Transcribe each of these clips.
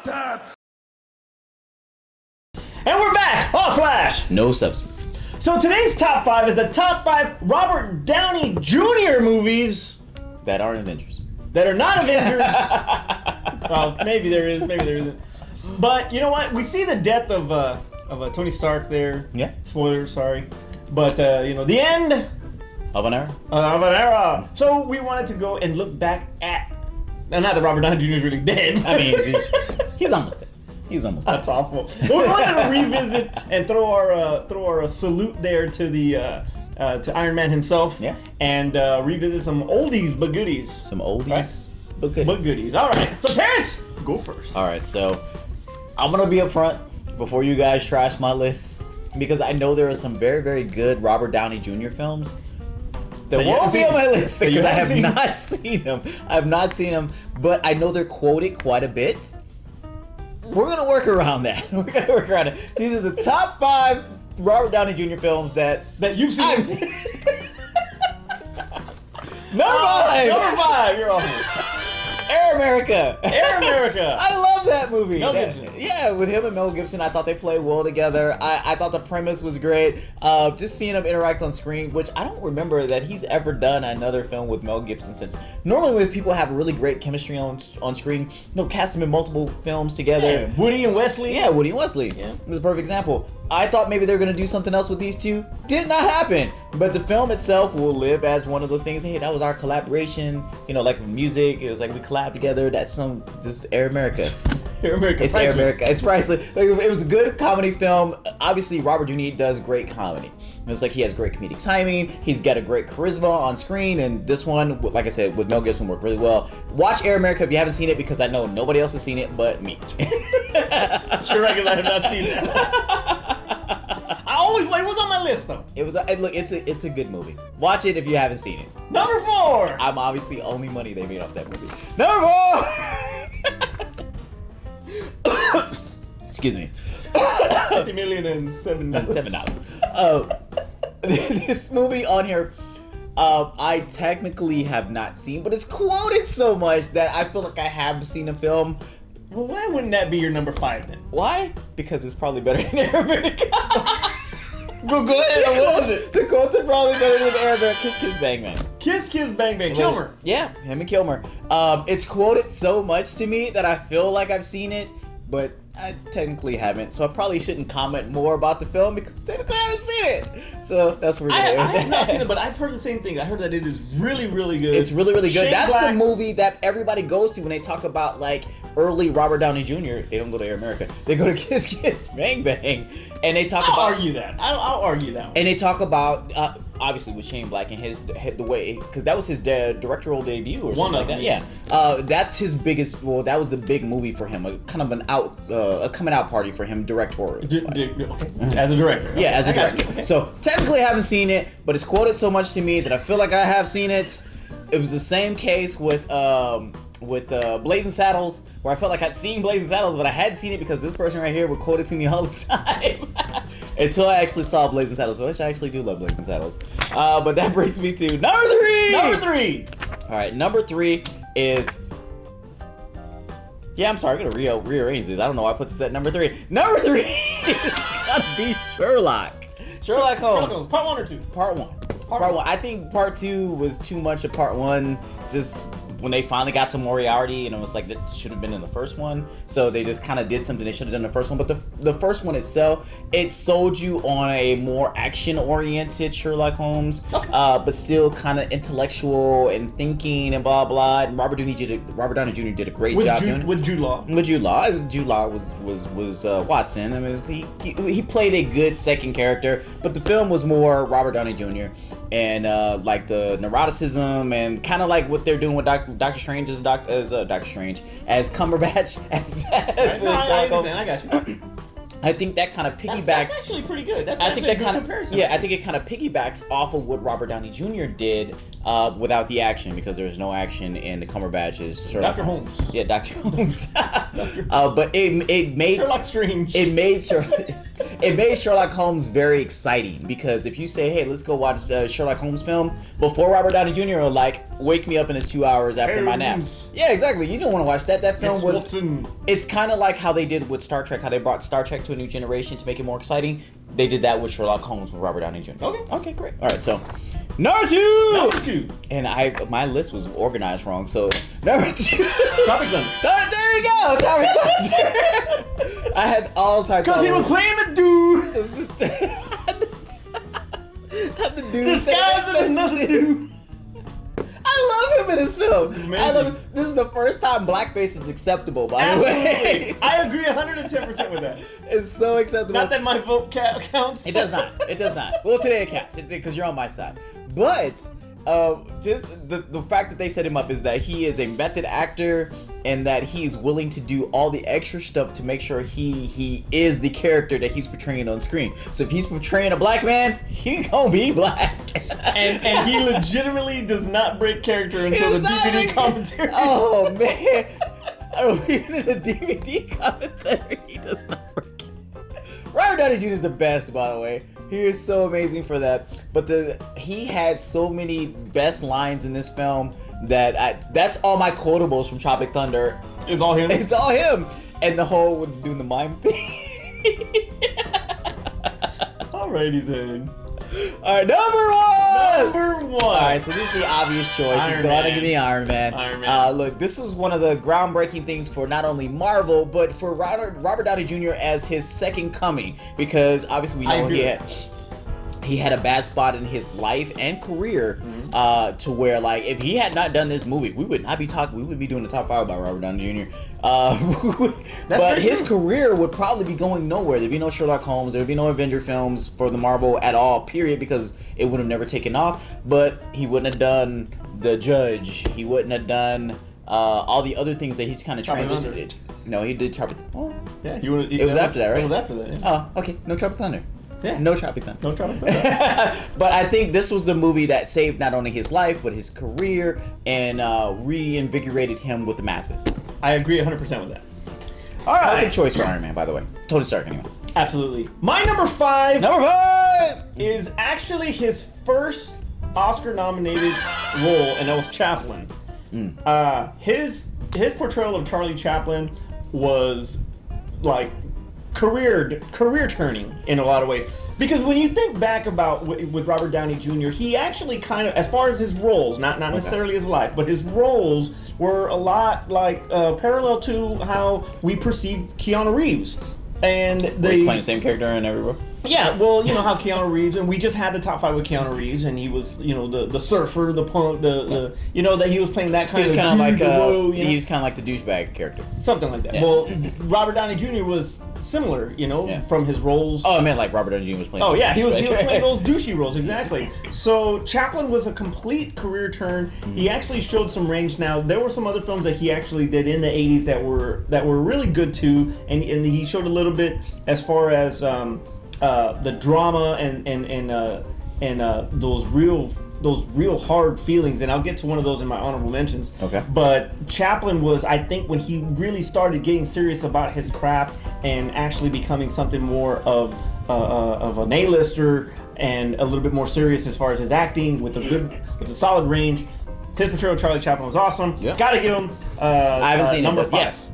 time. And we're back! Oh, Flash! No substance. So today's top 5 is the top 5 Robert Downey Jr. movies That aren't Avengers. that are not Avengers. Well, maybe there is, maybe there isn't. But you know what? We see the death of Tony Stark there. Yeah. Spoilers, sorry. But, the end Of an era? of an era. So we wanted to go and look back at... Now, not that Robert Downey Jr. is really dead. I mean, he's almost dead. He's almost dead. That's awful. But we wanted to revisit and throw our salute there to the to Iron Man himself. Yeah. And revisit some oldies but goodies. Some oldies, Right. but good. But goodies. All right. So Terrence, go first. All right, so I'm gonna be upfront before you guys trash my list because I know there are some very, very good Robert Downey Jr. films that That you won't haven't be on seen. my list That you because I haven't have seen. not seen them. I have not seen them, but I know they're quoted quite a bit. We're gonna work around that. We're gonna work around it. These are the top 5 Robert Downey Jr. films that You've seen. I've seen. Number 5. Number 5. You're awful. Air America. Air America. I love that movie. Mel Gibson. Yeah, with him and Mel Gibson, I thought they played well together. I thought the premise was great. Just seeing them interact on screen, which I don't remember that he's ever done another film with Mel Gibson since. Normally when people have really great chemistry on screen, they'll cast them in multiple films together. Yeah, Woody and Wesley. Yeah, Woody and Wesley. Yeah. This is a perfect example. I thought maybe they were going to do something else with these two. Did not happen. But the film itself will live as one of those things. Hey, that was our collaboration. Like with music. It was like we collabed together. This is Air America. Air America. It's Air America. It's priceless. Like, it was a good comedy film. Obviously, Robert Downey does great comedy. It's like he has great comedic timing. He's got a great charisma on screen. And this one, like I said, with Mel Gibson, worked really well. Watch Air America if you haven't seen it because I know nobody else has seen it but me. Sure, I have not seen that. It was on my list though. It's a good movie. Watch it if you haven't seen it. Number 4. I'm obviously the only money they made off that movie. Number 4. Excuse me. 50 million and $7. This movie on here, I technically have not seen, but it's quoted so much that I feel like I have seen a film. Well, why wouldn't that be your number 5 then? Why? Because it's probably better than Air America. Well, go ahead. What is it? The quotes are probably better than Air America. Kiss Kiss Bang Bang. Kiss Kiss Bang Bang. Kilmer. Yeah, him and Kilmer. It's quoted so much to me that I feel like I've seen it, but I technically haven't. So I probably shouldn't comment more about the film because technically I haven't seen it. So that's where I have not seen it, but I've heard the same thing. I heard that it is really, really good. It's really, really good. Shane That's Black. the movie that everybody goes to when they talk about like early Robert Downey Jr. They don't go to Air America. They go to Kiss Kiss Bang Bang, and they talk I'll about. argue that. I'll argue that one. And they talk about obviously with Shane Black and the way because that was his directorial debut or something like that. Yeah, that's his biggest. Well, that was a big movie for him. A kind of a coming out party for him directorial. As a director. Yeah, as a I got director. you. Okay. So technically I haven't seen it, but it's quoted so much to me that I feel like I have seen it. It was the same case with Blazing Saddles, where I felt like I'd seen Blazing Saddles, but I hadn't seen it because this person right here would quote it to me all the time. Until I actually saw Blazing Saddles, which I actually do love Blazing Saddles. But that brings me to number 3! Number 3! Alright, number 3 is... Yeah, I'm sorry, I'm gonna rearrange this. I don't know why I put this at number 3. Number 3 is gotta be Sherlock. Sherlock Holmes. Part 1 or 2? Part 1. Part 1. I think part 2 was too much of part 1. Just when they finally got to Moriarty, and it was like that should have been in the first one. So they just kind of did something they should have done in the first one. But the first one itself, it sold you on a more action-oriented Sherlock Holmes, okay. But still kind of intellectual and thinking and blah blah. And Robert Downey Jr. did a great job doing it. With Jude Law. With Jude Law. Jude Law was Watson. I mean, he played a good second character, but the film was more Robert Downey Jr. and like the neuroticism and kind of like what they're doing with Doctor Strange as Doctor Strange as Cumberbatch as I got you. I think that kind of piggybacks. That's actually pretty good. I think that kind of comparison. I think it kind of piggybacks off of what Robert Downey Jr. did without the action because there's no action in the Cumberbatch's Sherlock Holmes. Yeah, Dr. Holmes. But it made Sherlock Strange. It made It made Sherlock Holmes very exciting because if you say, "Hey, let's go watch a Sherlock Holmes film," before Robert Downey Jr. will like wake me up in the 2 hours after my nap. Yeah, exactly. You don't want to watch that. That film was. It's kind of like how they did with Star Trek. How they brought Star Trek to a new generation to make it more exciting. They did that with Sherlock Holmes with Robert Downey Jr. Okay, great. All right, so number two. And my list was organized wrong. So number 2. Tropic Thunder. There you go. Tropic Thunder. I had all types. Because he was playing the dude. The dude disguised as another dude. I love him in his film. I love him. This is the first time blackface is acceptable, by the way. I agree 110% with that. It's so acceptable. Not that my vote counts. It does not. It does not. Well, today it counts because you're on my side. But just the fact that they set him up is that he is a method actor and that he's willing to do all the extra stuff to make sure he is the character that he's portraying on screen. So if he's portraying a black man, he gonna be black. and he legitimately does not break character until the DVD commentary. Oh man. Even in the DVD commentary, he does not break. Robert Downey Jr. is the best, by the way. He is so amazing for that. But he had so many best lines in this film that that's all my quotables from Tropic Thunder. It's all him? It's all him. And the whole doing the mime thing. Alrighty then. Alright, number one! Alright, so this is the obvious choice. It's going to give me Iron Man. Look, this was one of the groundbreaking things for not only Marvel, but for Robert Downey Jr. as his second coming. Because obviously we know he had a bad spot in his life and career to where, like, if he had not done this movie, we would not be talking. We would be doing the top 5 about Robert Downey Jr. But his career would probably be going nowhere. There'd be no Sherlock Holmes. There'd be no Avenger films for the Marvel at all, period, because it would have never taken off. But he wouldn't have done The Judge. He wouldn't have done all the other things that he's kind of transitioned. No, he did Tropic. Oh, yeah, it was after that, right? It was after that. Yeah. Oh, okay. No Tropic Thunder. Yeah. No Tropic Thunder. No Tropic Thunder. But I think this was the movie that saved not only his life, but his career and reinvigorated him with the masses. I agree 100% with that. All right. Perfect choice for Iron Man, by the way. Tony Stark, anyway. Absolutely. My number 5. Number 5 is actually his first Oscar-nominated role, and that was Chaplin. His portrayal of Charlie Chaplin was like career turning in a lot of ways, because when you think back about with Robert Downey Jr., he actually kind of, as far as his roles, not necessarily his life, but his roles were a lot like parallel to how we perceive Keanu Reeves. And he's playing the same character in everywhere. Yeah, well, you know how Keanu Reeves, and we just had the top 5 with Keanu Reeves, and he was, you know, the surfer, the punk, the you know, that he was playing that kind of. He was kind of like he was kind of like the douchebag character. Something like that. Yeah. Well, Robert Downey Jr. was similar, you know, from his roles. Oh, I meant like Robert Downey Jr. was playing. Oh yeah, he was playing those douchey roles, exactly. So Chaplin was a complete career turn. He actually showed some range. Now there were some other films that he actually did in the '80s that were really good too, and he showed a little bit as far as the drama and those real hard feelings, and I'll get to one of those in my honorable mentions. Okay. But Chaplin was, I think, when he really started getting serious about his craft and actually becoming something more of an A-lister and a little bit more serious as far as his acting with a solid range. His portrayal of Charlie Chaplin was awesome. Yep. Gotta give him I haven't seen number him, 5. Yes.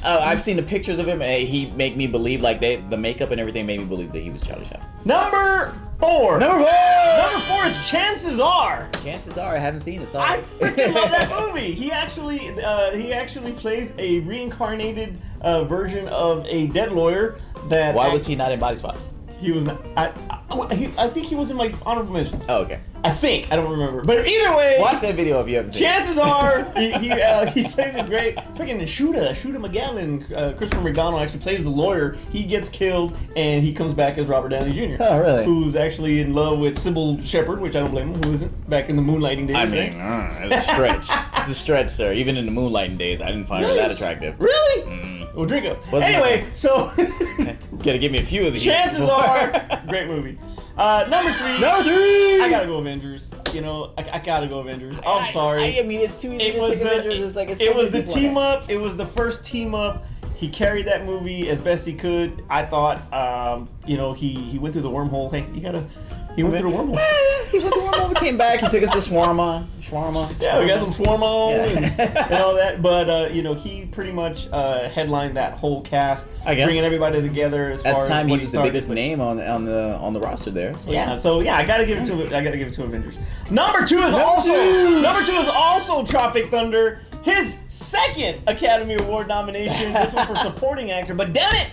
I've seen the pictures of him. He make me believe, like, the makeup and everything made me believe that he was Charlie Chaplin. Number 4. Number 4 is Chances Are. Chances Are I haven't seen it. Sorry. I freaking love that movie. He actually plays a reincarnated version of a dead lawyer. Why was he not in Body Swaps? He was not. I think he was in my honorable mentions. Oh, okay. I think, I don't remember, but either way, watch that video if you haven't seen it. Chances are he plays a great freaking Shooter McGavin. Christopher McDonald actually plays the lawyer. He gets killed and he comes back as Robert Downey Jr. Oh, really? Who's actually in love with Sybil Shepherd, which I don't blame him. Who isn't? Back in the moonlighting days. I mean, it's a stretch. It's a stretch, sir. Even in the moonlighting days, I didn't find her that attractive. Really? We'll drink up. Anyway, so gotta give me a few of these. Chances Are, great movie. Number 3. I gotta go Avengers. You know, I gotta go Avengers. I'm sorry. I mean, it's too easy to pick Avengers. It's like it was the team up. It was the first team up. He carried that movie as best he could. I thought, he went through the wormhole. Hey, he went through the wormhole. He went through the wormhole. Came back. He took us to shawarma. Yeah, we got some shawarma and all that. But he pretty much headlined that whole cast, I guess. bringing everybody together. As far At the time, as he was the biggest name on the roster there. So I gotta give it to Avengers. Number two is also Tropic Thunder. His second Academy Award nomination. This one for supporting actor. But damn it.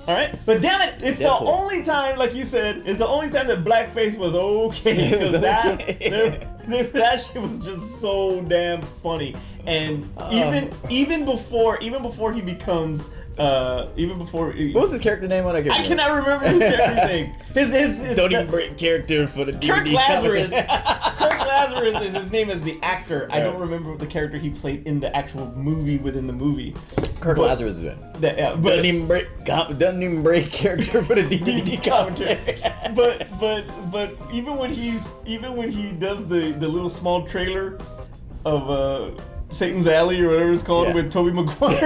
All right, but damn it, it's the only time, like you said, it's the only time that blackface was okay. It was okay. That shit was just so damn funny, and even before he becomes, what was his character name on that? I cannot remember his character name. His don't even break character for the DVD. Kirk Lazarus. Kirk Lazarus is his name as the actor. I don't remember the character he played in the actual movie within the movie. Lazarus is in. Doesn't even break character for the DVD commentary. but even when he does the little small trailer of Satan's Alley or whatever it's called with Tobey Maguire.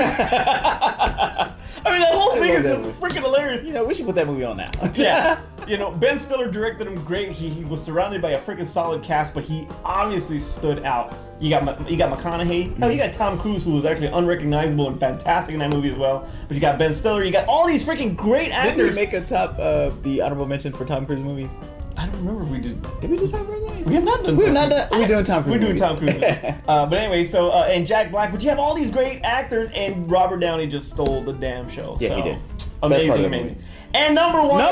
I mean, that whole thing is just freaking hilarious. We should put that movie on now. Yeah. Ben Stiller directed him great. He was surrounded by a freaking solid cast, but he obviously stood out. You got McConaughey. Hell, you got Tom Cruise, who was actually unrecognizable and fantastic in that movie as well. But you got Ben Stiller. You got all these freaking great actors. Didn't we make a top the honorable mention for Tom Cruise movies? I don't remember if we did. Did we do Tom Cruise movies? We have not done. We're doing Tom Cruise. We're doing Tom Cruise. But anyway, so and Jack Black. But you have all these great actors, and Robert Downey just stole the damn show. Yeah, he did. Amazing. And number one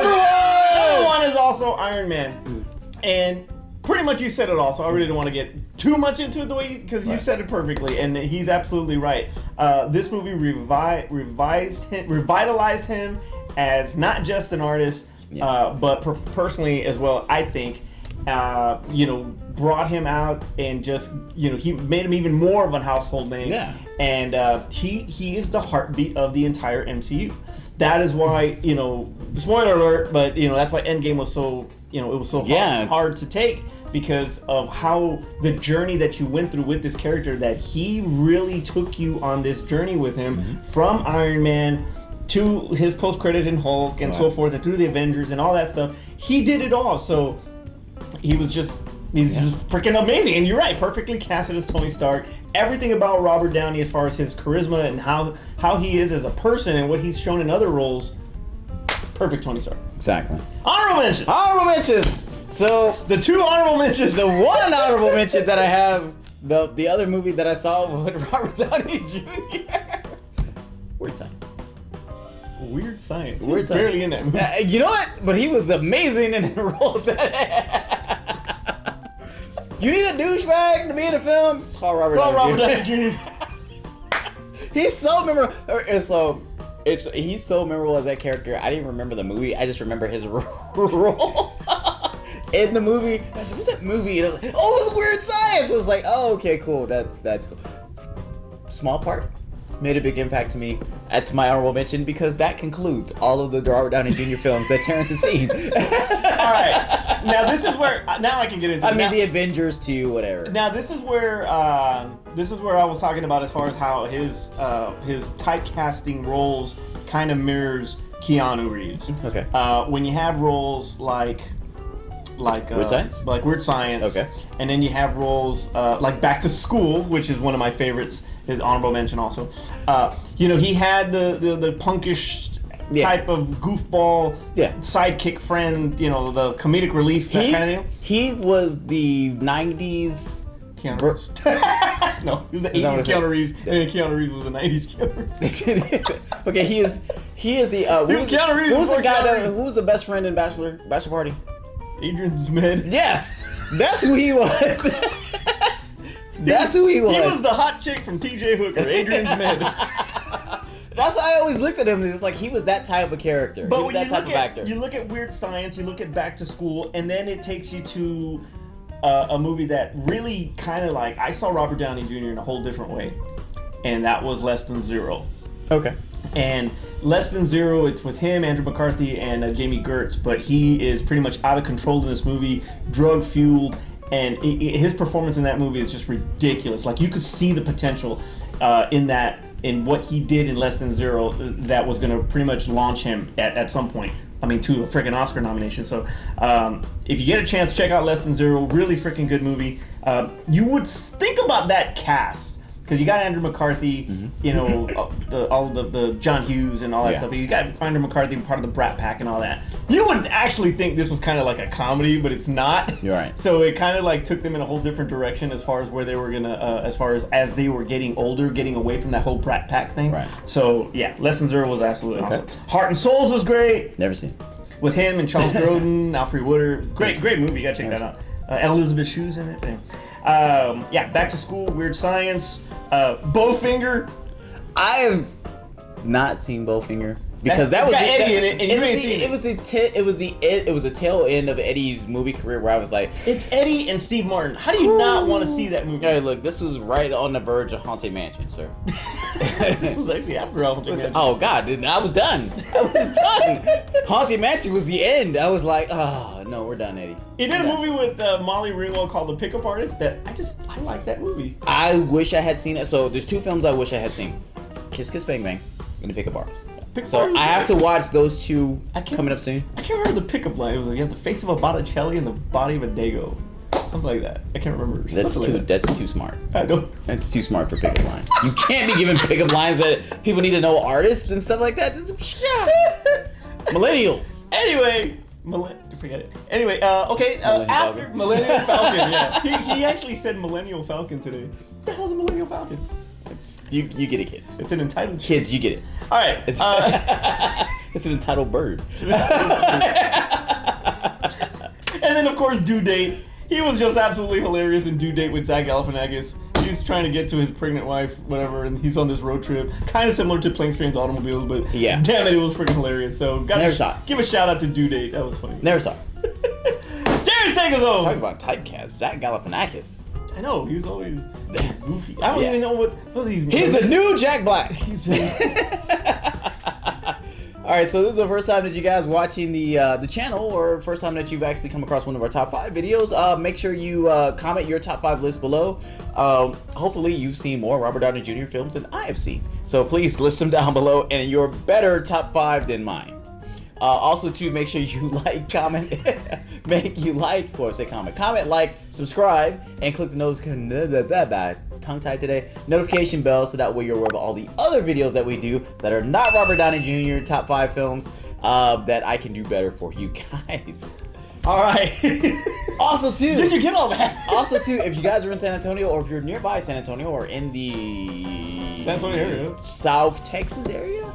is also Iron Man. And pretty much you said it all, so I really don't want to get too much into it because you said it perfectly, and he's absolutely right. This movie revitalized him as not just an artist, but personally as well. I think, brought him out and just he made him even more of a household name. Yeah. And he is the heartbeat of the entire MCU. That is why, spoiler alert, but that's why Endgame was so, it was so hard to take, because of how the journey that you went through with this character, that he really took you on this journey with him from Iron Man to his post-credit in Hulk and so forth, and through the Avengers and all that stuff. He did it all. So he's just freaking amazing. And you're right, perfectly casted as Tony Stark. Everything about Robert Downey as far as his charisma and how he is as a person and what he's shown in other roles, perfect Tony Stark. Exactly. Honorable mentions. So the two honorable mentions. The one honorable mention that I have, the other movie that I saw with Robert Downey Jr. Weird Science. He was barely in that movie. You know what? But he was amazing in the roles. You need a douchebag to be in a film? Call Robert Downey Jr. He's so memorable. He's so memorable as that character. I didn't remember the movie. I just remember his role in the movie. I was like, what's that movie? And I was like, oh, it was Weird Science. I was like, oh, okay, cool. That's cool. Small part. Made a big impact to me. That's my honorable mention because that concludes all of the Robert Downey Jr. films that Terrence has seen. All right. Now this is where I can get into. The Avengers 2, whatever. Now this is where I was talking about as far as how his typecasting roles kind of mirrors Keanu Reeves. Okay. When you have roles like Weird Science? Like Weird Science. Okay. And then you have roles like Back to School, which is one of my favorites, his honorable mention also. He had the punkish type of goofball sidekick friend, the comedic relief, that kind of thing. He was the 90s... Keanu Reeves. No, he was the 80s Keanu Reeves, and then Keanu Reeves was the 90s Keanu Reeves. Okay, he is the... Keanu Reeves. Who was the guy who was the best friend in Bachelor Party? Adrian Zmed. Yes, that's who he was. That's who he was. He was the hot chick from T.J. Hooker, Adrian Zmed. That's why I always looked at him. It's like he was that type of character. But he was that type of actor. You look at Weird Science, you look at Back to School, and then it takes you to a movie that really kind of like, I saw Robert Downey Jr. in a whole different way, and that was Less Than Zero. Okay. And Less Than Zero, it's with him, Andrew McCarthy, and Jamie Gertz, but he is pretty much out of control in this movie, drug-fueled, and his performance in that movie is just ridiculous. Like, you could see the potential in that in what he did in Less Than Zero that was going to pretty much launch him at some point. I mean, to a freaking Oscar nomination. So, if you get a chance, check out Less Than Zero. Really freaking good movie. You would think about that cast. Because you got Andrew McCarthy, you know, all the John Hughes and all that stuff. You got Andrew McCarthy, part of the Brat Pack and all that. You would actually think this was kind of like a comedy, but it's not. You're right. So it kind of like took them in a whole different direction as far as where they were gonna, as far as they were getting older, getting away from that whole Brat Pack thing. Right. So yeah, Less Than Zero was absolutely awesome. Heart and Souls was great. Never seen. With him and Charles Grodin, Alfred Woodard. Great movie. You gotta check that out. Elizabeth Shue's in it. Yeah, Back to School, Weird Science. Bowfinger. I have not seen Bowfinger because that was Eddie in it, and you ain't seen it. It was the tail end of Eddie's movie career where I was like, it's Eddie and Steve Martin. How do you not want to see that movie? Hey, look, this was right on the verge of Haunted Mansion, sir. This was actually after Haunted Mansion. Oh God, I was done. Haunted Mansion was the end. I was like, oh no, we're done, Eddie. He did a movie with Molly Ringwald called The Pickup Artist that I like that movie. I wish I had seen it. So there's two films I wish I had seen: Kiss Kiss Bang Bang and The Pickup Artist. So I have to watch those two coming up soon. I can't remember the pickup line. It was like, you have the face of a Botticelli and the body of a Dago. Something like that. I can't remember. That's too smart. I don't. That's too smart for pickup lines. You can't be giving pickup lines that people need to know artists and stuff like that. Millennials. Anyway, forget it. Anyway, okay. After Millennial Falcon, yeah, he actually said Millennial Falcon today. What the hell's a Millennial Falcon? You get it, kids. It's an entitled kids. You get it. All right. It's an entitled bird. And then of course Due Date. He was just absolutely hilarious in Due Date with Zach Galifianakis. He's trying to get to his pregnant wife, whatever, and he's on this road trip, kind of similar to Planes, Trains, Automobiles, but yeah, damn it, it was freaking hilarious. So never saw it. Give a shout out to Due Date. That was funny. Never saw it. Darius, take us home. Talk about typecast. Zach Galifianakis. I know, he's always goofy. I don't even know what he's the new Jack Black. All right, so this is the first time that you guys watching the channel, or first time that you've actually come across one of our top 5 videos. Make sure you comment your top 5 list below. Hopefully you've seen more Robert Downey Jr. films than I have seen, so please list them down below, and your better top 5 than mine. Also, too, make sure you like, comment, comment, like, subscribe, and click the notification. Tongue-tied today. Notification bell, so that way you're aware of all the other videos that we do that are not Robert Downey Jr. top 5 films that I can do better for you guys. All right. Also, too. Did you get all that? Also, too, if you guys are in San Antonio, or if you're nearby San Antonio, or in the San Antonio area, South Texas area.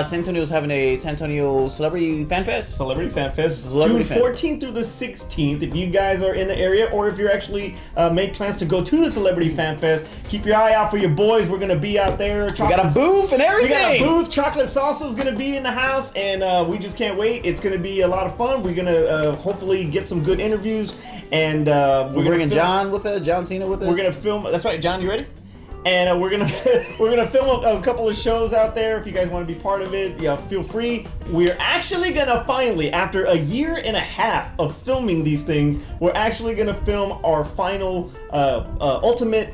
San Antonio's having a San Antonio Celebrity Fan Fest. June 14th through the 16th. If you guys are in the area, or if you're actually made plans to go to the Celebrity Fan Fest, keep your eye out for your boys. We're gonna be out there. We got a booth and everything. We got a booth. Chocolate Salsa is gonna be in the house, and we just can't wait. It's gonna be a lot of fun. We're gonna hopefully get some good interviews, and we're bringing John Cena with us. We're gonna film. That's right, John. You ready? And we're gonna film a couple of shows out there. If you guys want to be part of it, yeah, feel free. We're actually gonna finally, after a year and a half of filming these things, we're actually gonna film our final ultimate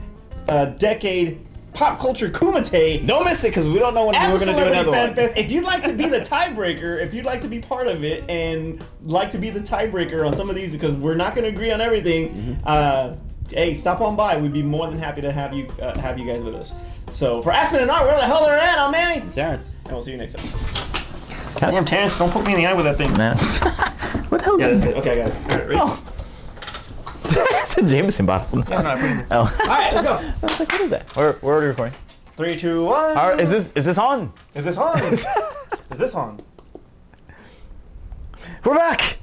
decade pop culture kumite. Don't miss it, because we don't know when we're gonna do another one. Fest. If you'd like to be the tiebreaker, if you'd like to be part of it, and like to be the tiebreaker on some of these, because we're not gonna agree on everything. Hey, stop on by. We'd be more than happy to have you guys with us. So for Aspen and Art, where the hell are they at? I'm Manny. I'm Terrence. And we'll see you next time. Goddamn, Terrence, don't poke me in the eye with that thing. Man. What the hell is that? That's it. Okay, I got it. All right, ready? Oh. It's a Jameson bottle. Yeah, no, I put it in there. Oh. All right, let's go. I was like, what is that? We're already recording. 3, 2, 1. All right, is this on? Is this on? Is this on? We're back.